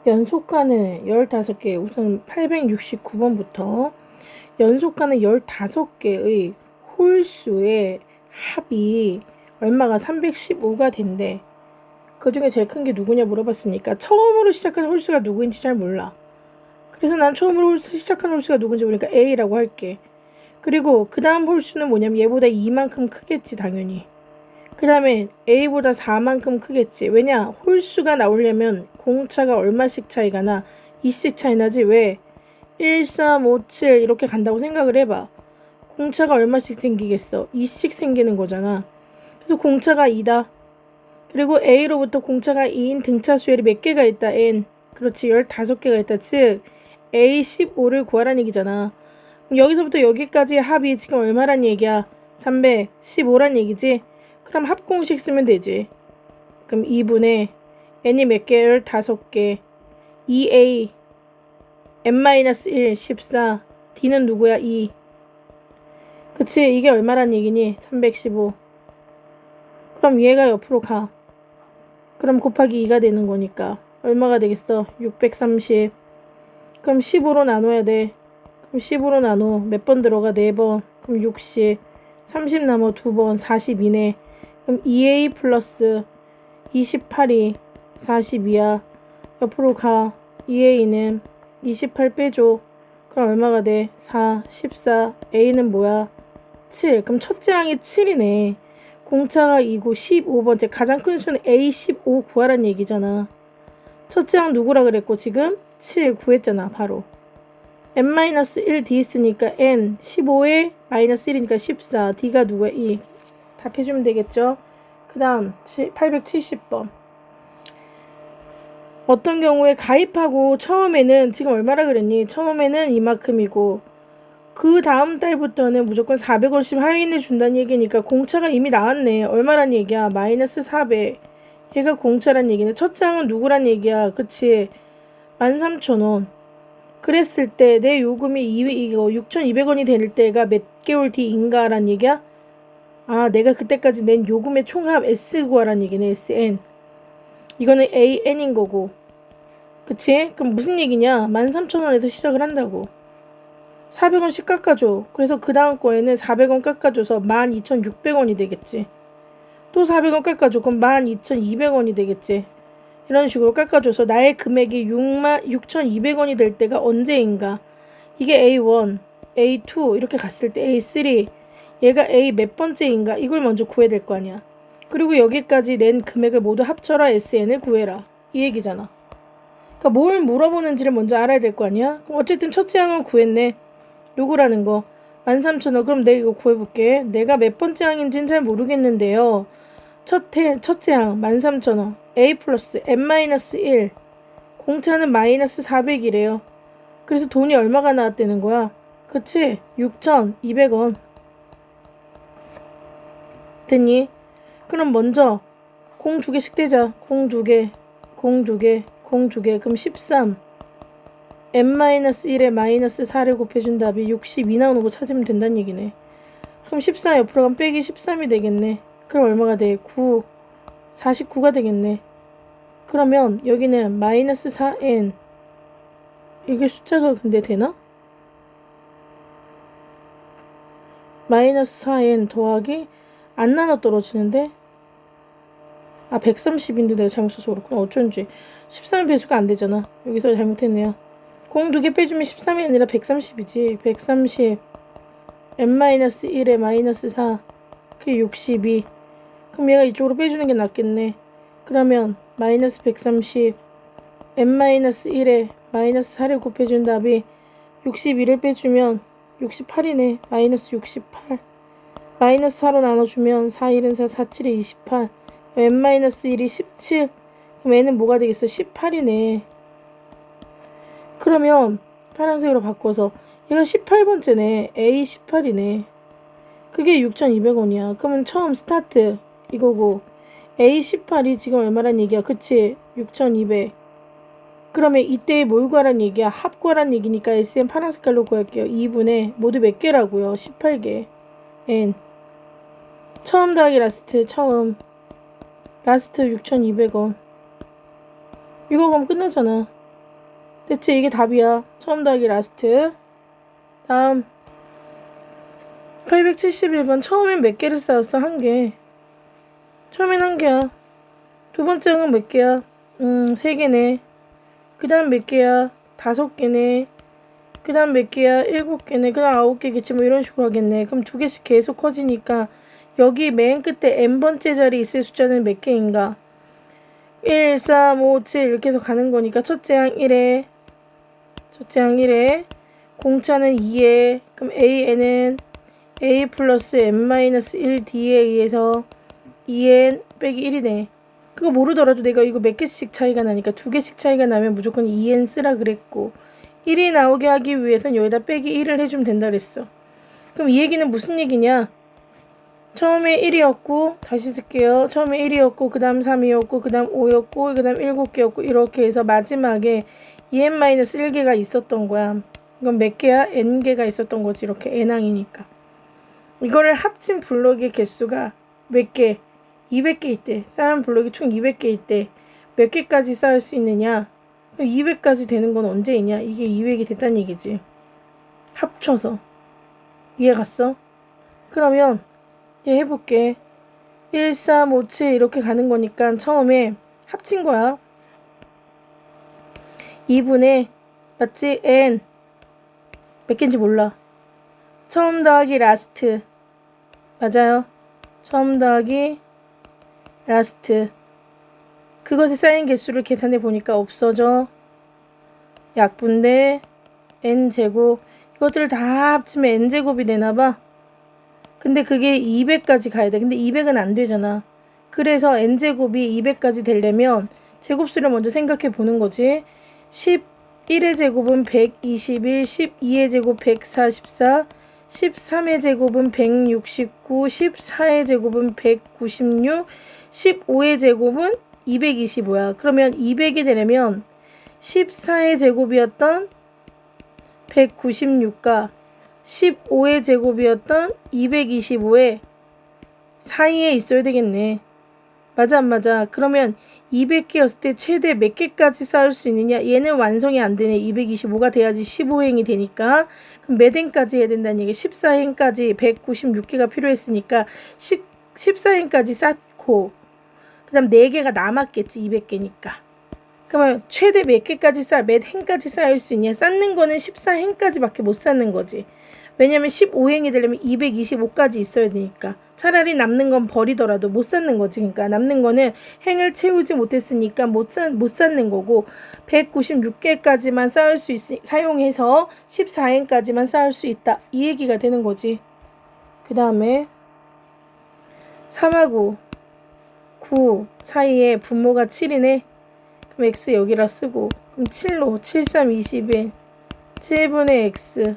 연속가는 15개, 우선 869번부터 연속가는 15개의 홀수의 합이 얼마가 315가 된대. 그 중에 제일 큰 게 누구냐 물어봤으니까 처음으로 시작한 홀수가 누구인지 잘 몰라. 그래서 난 처음으로 시작한 홀수가 누군지 모르니까 A라고 할게. 그리고 그 다음 홀수는 뭐냐면 얘보다 2만큼 크겠지 당연히. 그 다음에 A보다 4만큼 크겠지. 왜냐? 홀수가 나오려면 공차가 얼마씩 차이가 나? 2씩 차이 나지. 왜? 1, 3, 5, 7 이렇게 간다고 생각을 해봐. 공차가 얼마씩 생기겠어? 2씩 생기는 거잖아. 그래서 공차가 2다. 그리고 A로부터 공차가 2인 등차 수열이 몇 개가 있다? N. 그렇지. 15개가 있다. 즉 A15를 구하라는 얘기잖아. 그럼 여기서부터 여기까지의 합이 지금 얼마란 얘기야? 315란 얘기지? 그럼 합공식 쓰면 되지. 그럼 2분의 n이 몇 개? 15개. 2a n-1 14 d는 누구야? 2. 그치? 이게 얼마란 얘기니? 315. 그럼 얘가 옆으로 가. 그럼 곱하기 2가 되는 거니까 얼마가 되겠어? 630. 그럼 15로 나눠야 돼. 그럼 15로 나눠. 몇 번 들어가? 4번. 그럼 60. 30 남아 2번. 42네. 그럼 2a 플러스 28이 42야. 옆으로 가. 2a는 28 빼줘. 그럼 얼마가 돼? 4, 14. a는 뭐야? 7. 그럼 첫째 항이 7이네. 공차가 2고 15번째 가장 큰 수는 A15 구하란 얘기잖아. 첫째 항 누구라 그랬고 지금 7 구했잖아. 바로 n-1 d 있으니까 n 15에 마이너스 1이니까 14. d가 누구야? 2. 답해주면 되겠죠. 그 다음 870번. 어떤 경우에 가입하고 처음에는 지금 얼마라 그랬니? 처음에는 이만큼이고 그 다음 달부터는 무조건 400원씩 할인해 준다는 얘기니까 공차가 이미 나왔네. 얼마란 얘기야? 마이너스 400. 얘가 공차란 얘기네. 첫 장은 누구란 얘기야? 그치? 13,000원. 그랬을 때 내 요금이 이거 6,200원이 될 때가 몇 개월 뒤인가 란 얘기야? 아, 내가 그때까지 낸 요금의 총합 S 구하란 얘기네. SN. 이거는 AN인 거고. 그치? 그럼 무슨 얘기냐? 13,000원에서 시작을 한다고. 400원씩 깎아줘. 그래서 그 다음 거에는 400원 깎아줘서 12,600원이 되겠지. 또 400원 깎아줘. 그럼 12,200원이 되겠지. 이런 식으로 깎아줘서 나의 금액이 66,200원이 될 때가 언제인가. 이게 A1, A2 이렇게 갔을 때 A3 얘가 A 몇 번째인가 이걸 먼저 구해야 될 거 아니야. 그리고 여기까지 낸 금액을 모두 합쳐라 SN을 구해라. 이 얘기잖아. 그러니까 뭘 물어보는지를 먼저 알아야 될 거 아니야. 그럼 어쨌든 첫째 항은 구했네. 누구라는 거. 13,000원. 그럼 내가 이거 구해볼게. 내가 몇 번째 항인지는 잘 모르겠는데요. 첫째 항 13,000원. A 플러스 n-1. 공차는 마이너스 400이래요. 그래서 돈이 얼마가 나왔다는 거야? 그치? 6,200원. 됐니? 그럼 먼저 공 2개씩 떼자. 공 2개, 공 2개, 공 2개. 그럼 13. n-1에 마이너스 4를 곱해준 답이 62 나오는 거 찾으면 된다는 얘기네. 그럼 14 옆으로 가면 빼기 13이 되겠네. 그럼 얼마가 돼? 9. 49가 되겠네. 그러면 여기는 마이너스 4n. 이게 숫자가 근데 되나? 마이너스 4n 더하기 안 나눠 떨어지는데? 아 130인데 내가 잘못 써서 그렇구나. 어쩐지 13 배수가 안 되잖아. 여기서 잘못했네요. 공 2개 빼주면 13이 아니라 130이지. 130 n-1에 마이너스 4 그게 62. 그럼 얘가 이쪽으로 빼주는 게 낫겠네. 그러면 마이너스 130 n-1에 마이너스 4를 곱해준 답이 62를 빼주면 68이네. 마이너스 68. 마이너스 4로 나눠주면 4, 1은 4, 4, 7이 28. n-1이 17. 그럼 n은 뭐가 되겠어? 18이네. 그러면 파란색으로 바꿔서 얘가 18번째네. A18이네. 그게 6,200원이야. 그러면 처음 스타트 이거고 A18이 지금 얼마란 얘기야? 그치? 6,200. 그러면 이때 뭘 구하란 얘기야? 합 구하란 얘기니까 SM 파란 색깔로 구할게요. 2분의 모두 몇 개라고요? 18개. N. 처음 더하기 라스트 처음. 라스트 6,200원. 이거 그럼 끝나잖아. 대체 이게 답이야. 처음 더하기 라스트. 다음 871번. 처음엔 몇 개를 쌓았어? 한 개. 처음엔 한 개야. 두 번째 항은 몇 개야? 세 개네. 그 다음 몇 개야? 다섯 개네. 그 다음 몇 개야? 일곱 개네. 그 다음 아홉 개겠지. 뭐 이런 식으로 하겠네. 그럼 두 개씩 계속 커지니까 여기 맨 끝에 n번째 자리에 있을 숫자는 몇 개인가? 1, 3, 5, 7 이렇게 해서 가는 거니까 첫째 항 1에, 첫째 항 1에, 공차는 2에, 그럼 AN은 A 플러스 N-1D에 의해서 2N 빼기 1이네. 그거 모르더라도 내가 이거 몇 개씩 차이가 나니까 두 개씩 차이가 나면 무조건 2N 쓰라 그랬고 1이 나오게 하기 위해선 여기다 빼기 1을 해주면 된다 그랬어. 그럼 이 얘기는 무슨 얘기냐? 처음에 1이었고 다시 쓸게요. 처음에 1이었고 그 다음 3이었고 그 다음 5였고 그 다음 7개였고 이렇게 해서 마지막에 EN-1개가 있었던 거야. 이건 몇 개야? N개가 있었던 거지. 이렇게 N항이니까. 이거를 합친 블록의 개수가 몇 개? 200개 있대. 쌓은 블록이 총 200개 있대. 몇 개까지 쌓을 수 있느냐? 200까지 되는 건 언제이냐? 이게 200이 됐다는 얘기지. 합쳐서. 이해 갔어? 그러면 얘 해볼게. 1, 3, 5, 7 이렇게 가는 거니까 처음에 합친 거야. 2분의 맞지? n 몇 개인지 몰라. 처음 더하기 라스트. 맞아요. 처음 더하기 라스트. 그것에 쌓인 개수를 계산해 보니까 없어져. 약분대 n제곱. 이것들을 다 합치면 n제곱이 되나봐. 근데 그게 200까지 가야 돼. 근데 200은 안 되잖아. 그래서 n제곱이 200까지 되려면 제곱수를 먼저 생각해 보는 거지. 11의 제곱은 121, 12의 제곱 144, 13의 제곱은 169, 14의 제곱은 196, 15의 제곱은 225야. 그러면 200이 되려면 14의 제곱이었던 196과 15의 제곱이었던 225의 사이에 있어야 되겠네. 맞아 안 맞아? 그러면 200개였을 때 최대 몇 개까지 쌓을 수 있느냐? 얘는 완성이 안 되네. 225가 돼야지 15행이 되니까. 그럼 몇 행까지 해야 된다는 얘기? 14행까지 196개가 필요했으니까 14행까지 쌓고 그 다음 4개가 남았겠지. 200개니까. 그러면 최대 몇 개까지 몇 행까지 쌓을 수 있냐? 쌓는 거는 14행까지밖에 못 쌓는 거지. 왜냐면 15행이 되려면 225까지 있어야 되니까. 차라리 남는 건 버리더라도 못 쌓는 거지. 그러니까 남는 거는 행을 채우지 못했으니까 못 쌓는 거고 196개까지만 쌓을 수 사용해서 14행까지만 쌓을 수 있다. 이 얘기가 되는 거지. 그 다음에 3하고 9 사이에 분모가 7이네. 그럼 x 여기라 쓰고 그럼 7로 7, 3, 21 7분의 x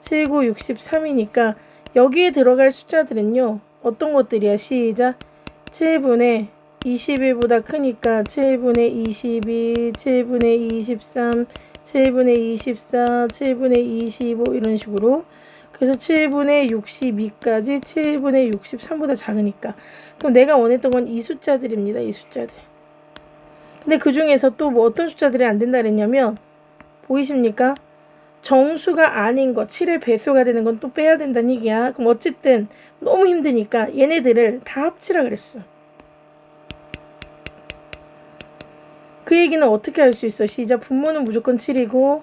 7, 9, 63이니까 여기에 들어갈 숫자들은요. 어떤 것들이야? 시작. 7분의 21보다 크니까 7분의 22, 7분의 23, 7분의 24, 7분의 25 이런 식으로. 그래서 7분의 62까지 7분의 63보다 작으니까. 그럼 내가 원했던 건 이 숫자들입니다. 이 숫자들. 근데 그 중에서 또 뭐 어떤 숫자들이 안 된다 그랬냐면 보이십니까? 정수가 아닌 거 7의 배수가 되는 건 또 빼야 된다는 얘기야. 그럼 어쨌든 너무 힘드니까 얘네들을 다 합치라 그랬어. 그 얘기는 어떻게 할 수 있어? 시작. 분모는 무조건 7이고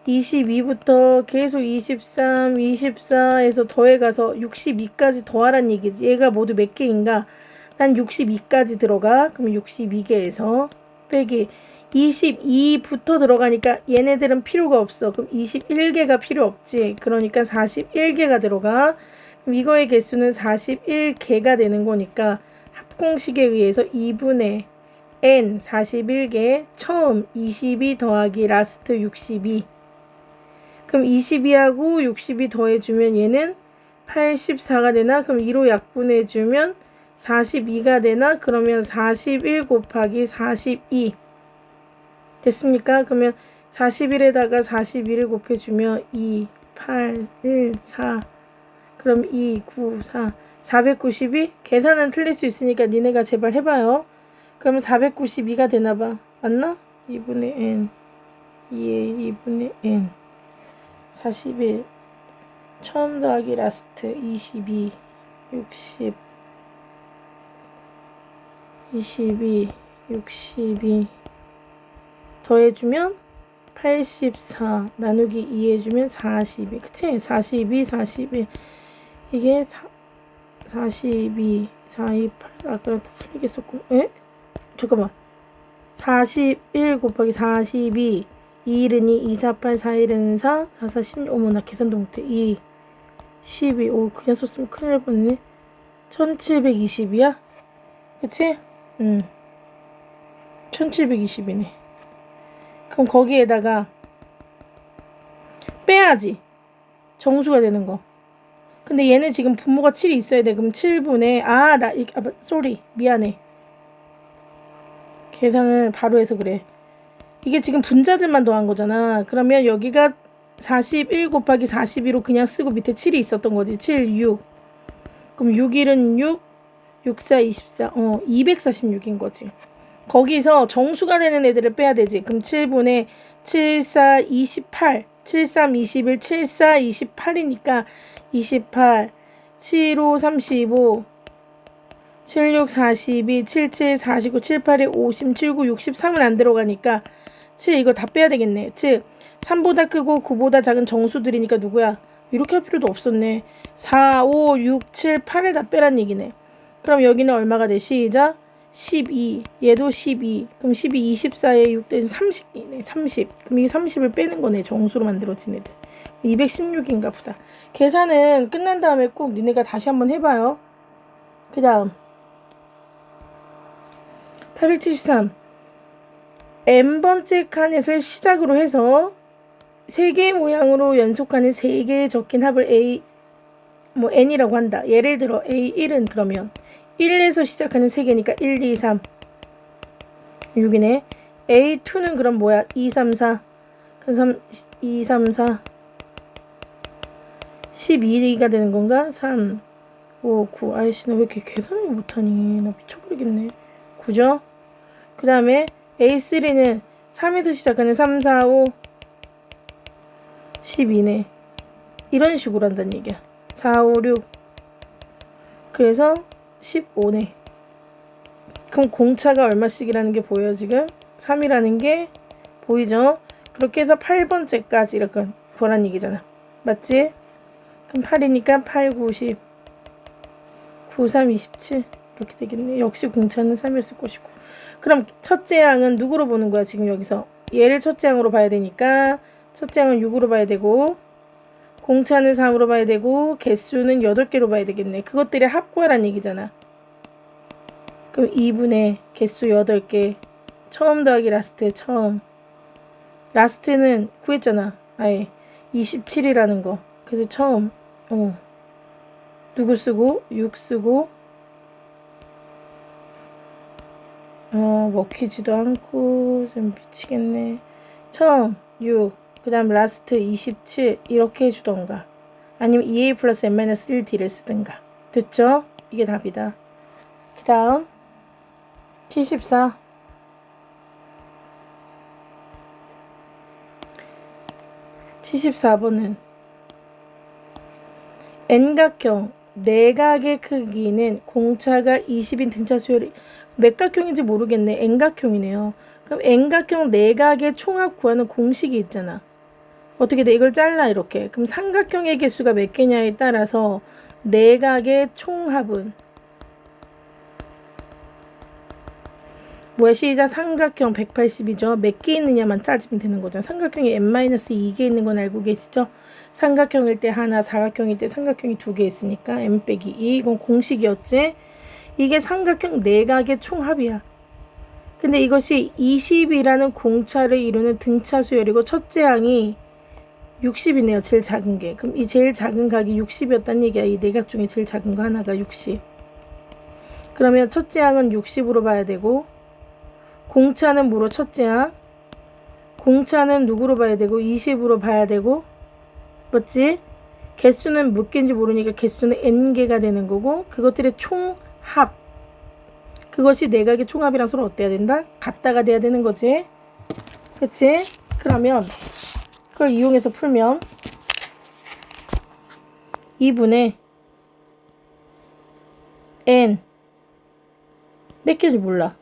22부터 계속 23, 24에서 더해가서 62까지 더하란 얘기지. 얘가 모두 몇 개인가? 난 62까지 들어가. 그럼 62개에서 빼기 22부터 들어가니까 얘네들은 필요가 없어. 그럼 21개가 필요 없지. 그러니까 41개가 들어가. 그럼 이거의 개수는 41개가 되는 거니까 합공식에 의해서 2분의 n 41개 처음 22 더하기 라스트 62. 그럼 22하고 62 더해주면 얘는 84가 되나? 그럼 2로 약분해주면 42가 되나? 그러면 41 곱하기 42 됐습니까? 그러면 41에다가 41을 곱해주면 2, 8, 1, 4 그럼 2, 9, 4 492? 계산은 틀릴 수 있으니까 니네가 제발 해봐요. 그러면 492가 되나봐. 맞나? 2분의 n 2의 2분의 n 41 처음 더하기 라스트 22 60 22 62 더해주면 84 나누기 2 해주면 42 그치? 42 41 이게 42 428 아까랑 틀리게 썼고 에? 잠깐만 41 곱하기 42 2일은 2 248 4일은 4 44 16 어머 나 계산도 못해 2 12 오 그냥 썼으면 큰일 날 뻔했네 1720이야? 그치? 1720이네 그럼 거기에다가 빼야지 정수가 되는 거 근데 얘는 지금 분모가 7이 있어야 돼 그럼 7분의 쏘리 미안해 계산을 바로 해서 그래 이게 지금 분자들만 더한 거잖아 그러면 여기가 41 곱하기 42로 그냥 쓰고 밑에 7이 있었던 거지 7, 6 그럼 6, 1은 6 6, 4, 24 246인 거지 거기서 정수가 되는 애들을 빼야 되지 그럼 7분의 7, 4, 28 7, 3, 21 7, 4, 28이니까 28 7, 5, 35 7, 6, 42 7, 7, 49 7, 8에 50 7, 9, 63은 안 들어가니까 7 이거 다 빼야 되겠네 즉 3보다 크고 9보다 작은 정수들이니까 누구야 이렇게 할 필요도 없었네 4, 5, 6, 7, 8을 다 빼란 얘기네 그럼 여기는 얼마가 돼 시작 12 얘도 12 그럼 12 24에 6 대신 30이네 30 그럼 이 30을 빼는 거네 정수로 만들어진 애들 216인가 보다 계산은 끝난 다음에 꼭 니네가 다시 한번 해봐요 그 다음 873 n번째 칸넷을 시작으로 해서 3개의 모양으로 연속하는 3개의 적힌 합을 A n이라고 한다 예를 들어 A1은 그러면 1에서 시작하는 3개니까 1, 2, 3 6이네 A2는 그럼 뭐야 2, 3, 4 그래서 2, 3, 4 12가 되는 건가 3, 5, 9 아이씨 나 왜 이렇게 계산을 못하니 나 미쳐버리겠네 9죠 그 다음에 A3는 3에서 시작하는 3, 4, 5 12네 이런 식으로 한다는 얘기야 4, 5, 6 그래서 15네 그럼 공차가 얼마씩이라는 게 보여요 지금 3이라는 게 보이죠 그렇게 해서 8번째까지 이렇게 구하란 얘기잖아 맞지 그럼 8이니까 8, 9, 10 9, 3, 27 이렇게 되겠네 역시 공차는 3이었을 것이고 그럼 첫째 양은 누구로 보는 거야 지금 여기서 얘를 첫째 양으로 봐야 되니까 첫째 양은 6으로 봐야 되고 공차는 3으로 봐야 되고 개수는 8개로 봐야 되겠네 그것들의 합구하란 얘기잖아 그럼 2분의 개수 8개 처음 더하기 라스트 처음 라스트는 구했잖아 아예 27이라는 거 그래서 처음 누구 쓰고 6 쓰고 먹히지도 않고 좀 미치겠네 처음 6 그 다음 라스트 27 이렇게 해주던가 아니면 2a 플러스 n-1d를 쓰든가 됐죠? 이게 답이다 그 다음 74 74번은 N각형 내각의 크기는 공차가 20인 등차 수열이 몇 각형인지 모르겠네 N각형이네요 그럼 N각형 내각의 총합 구하는 공식이 있잖아 어떻게 돼? 이걸 잘라 이렇게 그럼 삼각형의 개수가 몇 개냐에 따라서 내각의 총합은 뭐야 시작 삼각형 180이죠 몇 개 있느냐만 따지면 되는 거죠 삼각형이 n-2개 있는 건 알고 계시죠 삼각형일 때 하나 사각형일 때 삼각형이 2개 있으니까 n-2 이건 공식이었지 이게 삼각형 내각의 총합이야 근데 이것이 20이라는 공차를 이루는 등차 수열이고 첫째 항이 60이네요 제일 작은 게 그럼 이 제일 작은 각이 60이었다는 얘기야 이 내각 중에 제일 작은 거 하나가 60 그러면 첫째 항은 60으로 봐야 되고 공차는 뭐로 첫째 항 공차는 누구로 봐야 되고 20으로 봐야 되고 맞지? 개수는 몇 개인지 모르니까 개수는 n개가 되는 거고 그것들의 총합 그것이 내각의 총합이랑 서로 어때야 된다? 같다가 돼야 되는 거지 그치? 그러면 그걸 이용해서 풀면 2분의 n 몇 개인지 몰라.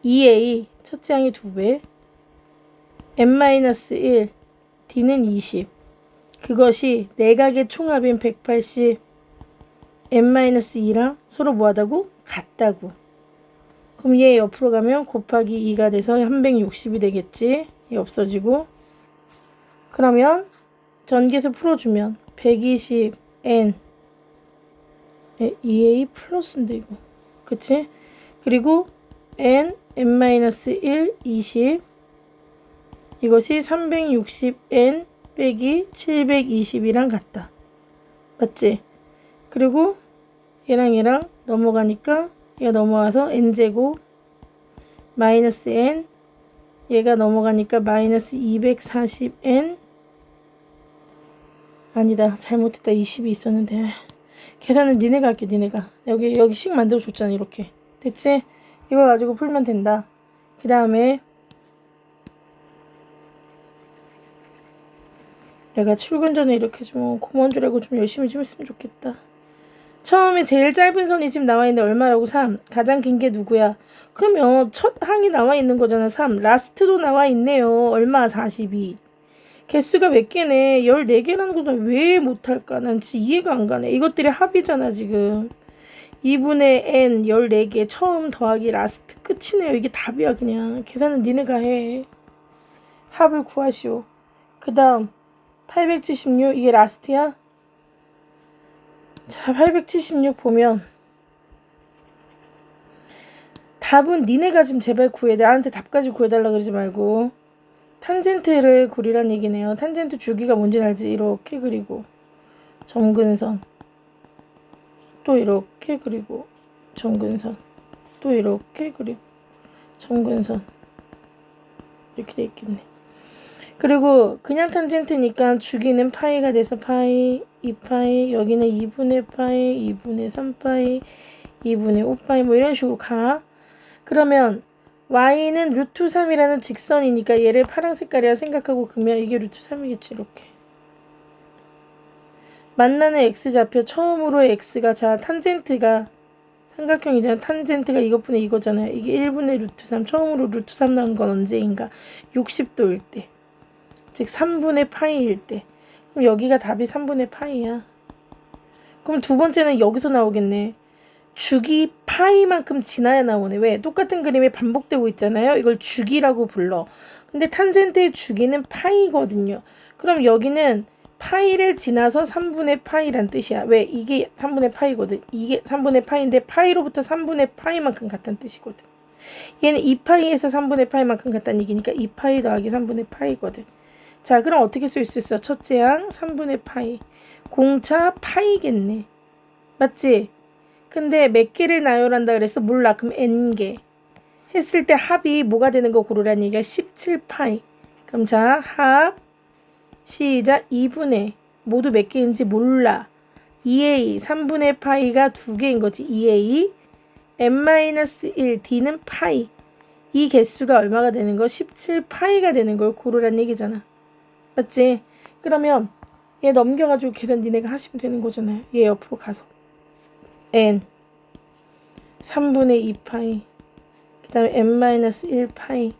2a 첫째 항이 2배 n-1 d는 20 그것이 내각의 총합인 180 n-2랑 서로 뭐하다고? 같다고. 그럼 얘 옆으로 가면 곱하기 2가 돼서 360이 되겠지. 얘 없어지고 그러면 전개해서 풀어주면 120n 2a 플러스인데 이거 그치? 그리고 n-1 20 이것이 360n 빼기 720이랑 같다. 맞지? 그리고 얘랑 넘어가니까 얘가 넘어와서 n제곱 마이너스 n 얘가 넘어가니까 마이너스 240n 아니다. 잘못했다. 20이 있었는데 계산은 니네가 할게. 니네가 여기 식 만들어 줬잖아. 이렇게 됐지? 이거 가지고 풀면 된다. 그 다음에 내가 출근 전에 이렇게 좀 고마운 줄 알고 좀 열심히 좀 했으면 좋겠다. 처음에 제일 짧은 선이 지금 나와 있는데 얼마라고? 3. 가장 긴 게 누구야? 그러면 첫 항이 나와 있는 거잖아. 3. 라스트도 나와 있네요. 얼마? 42. 개수가 몇 개네? 14개라는 것도 왜 못할까? 난 진짜 이해가 안 가네. 이것들이 합이잖아 지금. 2분의 n 14개 처음 더하기 라스트 끝이네요. 이게 답이야 그냥. 계산은 니네가 해. 합을 구하시오. 그 다음 876 이게 라스트야? 자 876 보면 답은 니네가 지금 제발 구해. 나한테 답까지 구해달라 그러지 말고 탄젠트를 그리란 얘기네요. 탄젠트 주기가 뭔지 알지? 이렇게 그리고 점근선 또 이렇게 그리고 점근선 또 이렇게 그리고 점근선 이렇게 돼 있겠네. 그리고 그냥 탄젠트니까 주기는 파이가 돼서 파이 2파이 여기는 2분의 파이 2분의 3파이 2분의 5파이 뭐 이런 식으로 가. 그러면 y는 루트 3이라는 직선이니까 얘를 파란 색깔이라 생각하고 그러면 이게 루트 3이겠지. 이렇게 만나는 x좌표 처음으로의 x가 자 탄젠트가 삼각형이잖아. 탄젠트가 이것분의 이거잖아요. 이게 1분의 루트 3 처음으로 루트 3 나온 건 언제인가? 60도일 때 즉 3분의 파이일 때. 그럼 여기가 답이 3분의 파이야. 그럼 두 번째는 여기서 나오겠네. 주기 파이만큼 지나야 나오네. 왜? 똑같은 그림이 반복되고 있잖아요. 이걸 주기라고 불러. 근데 탄젠트의 주기는 파이거든요. 그럼 여기는 파이를 지나서 3분의 파이란 뜻이야. 왜? 이게 3분의 파이거든. 이게 3분의 파이인데 파이로부터 3분의 파이만큼 같다는 뜻이거든. 얘는 2파이에서 3분의 파이만큼 같다는 얘기니까 2파이 더하기 3분의 파이거든. 자, 그럼 어떻게 쓸 수 있어? 첫째 항 3분의 파이. 공차 파이겠네. 맞지? 근데 몇 개를 나열한다 그랬어? 몰라. 그럼 n개. 했을 때 합이 뭐가 되는 거 고르라는 얘기가 17파이. 그럼 자, 합 시작 2분의 모두 몇 개인지 몰라. 2a 3분의 파이가 2개인 거지. 2a n-1 d는 파이. 이 개수가 얼마가 되는 거? 17파이가 되는 걸 고르라는 얘기잖아. 맞지? 그러면 얘 넘겨가지고 계산 니네가 하시면 되는 거잖아요. 얘 옆으로 가서 n 3분의 2파이 그 다음에 n-1 파이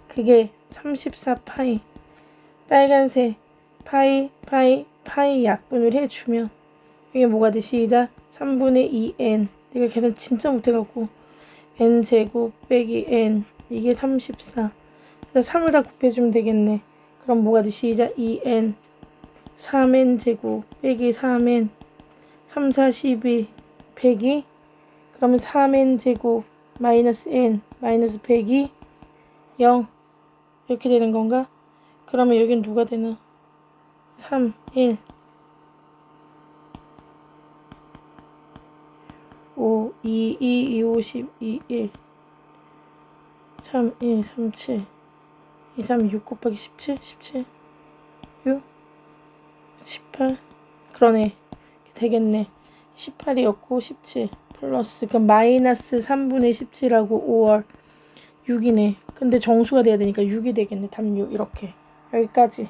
그게 34파이 빨간색 파이 약분을 해주면 이게 뭐가 돼? 시작 3분의 2n 내가 계산 진짜 못해갖고 n제곱 빼기 n 이게 34 그래서 3을 다 곱해주면 되겠네. 그럼 뭐가 돼? 시작 2n 3n제곱 빼기 3n 3, 4, 12 100이 그러면 3n제곱 마이너스 n 마이너스 100이 0 이렇게 되는 건가? 그러면 여긴 누가 되나? 3, 1 5, 2, 2, 2, 50, 2, 1 3, 1, 3, 7 2, 3, 6 곱하기 17 17 6 18 그러네. 되겠네. 18이었고 17 플러스 그럼 마이너스 3분의 17하고 5월 6이네. 근데 정수가 돼야 되니까 6이 되겠네. 답 6 이렇게 여기까지.